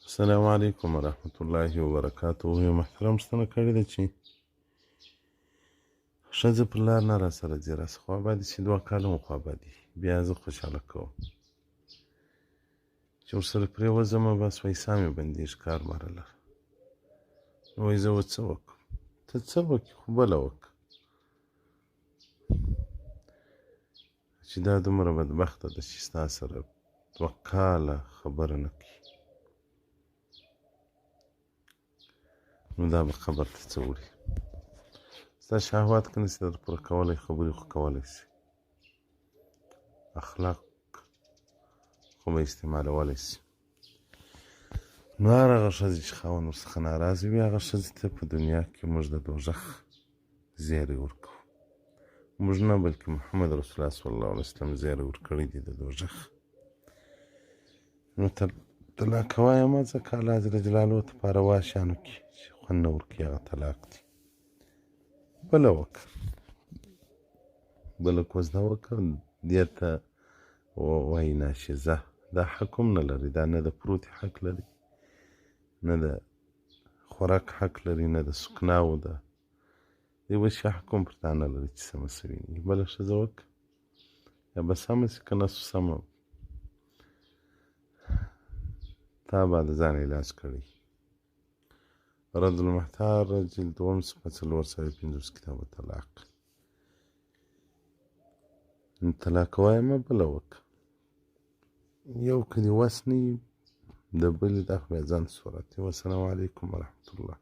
السلام علیکم ورحمت الله وبرکاته. یو محترم ستنه کړې ده چې ښځه پر لار نه راسره ځي، راسه خوا باندې چې 2 کاله مو خوا باندې بیا زه خوشحاله کوم چې ورسره پرېوځمه، بس وایي ساه مې بندېږي کار مرله. نو وایي زه څه وکړم؟ ته څه وکړې خو بله وکړه چې دا دومره بدبخته ده چې ستا سره 2 کاله خبره نه کوي. نو دا به قبر ته څه وړي؟ ستا شهوات که نشي در پوره کولی، خبرې خو کولی شي، اخلاق خو به استعمالولی شي. نو هر هغه ښځې چې خاوند ورڅخه ناراضه وي، هغه ښځې ته په دنیا کې موږ د دوزخ زیری ورکوو. موږ نه بلکې محمد رسول الله صلی الله علیه وسلم زیری ورکړی دی د دوزخ. نو طلاق وایه مه ځکه الله جل جلاله ته په روا شیانو کې چې خوند نه ورکوي هغه طلاق دی. بله وکړه، بله کوزده وکړه، دې ته وایي ناشزه. دا حق هم نه لري، دا نه د پروتې حق لري، نه د خوراک حق لري، نه د سکناو ده یوه شي حق هم پر تا نه لري چې سمه سوي نه وي. بله ښځه وکړه، یا به سمه شي که نه سو سمه، تا به د ځان علاج کړی. رد المحتار جلد 2 صفحه 450 کتاب طلاق. طلاق وایه مه بله وکړه، یو که دې وس نه وي د بلې دا خو بیا ځان صورت. والسلام علیکم ورحمة الله.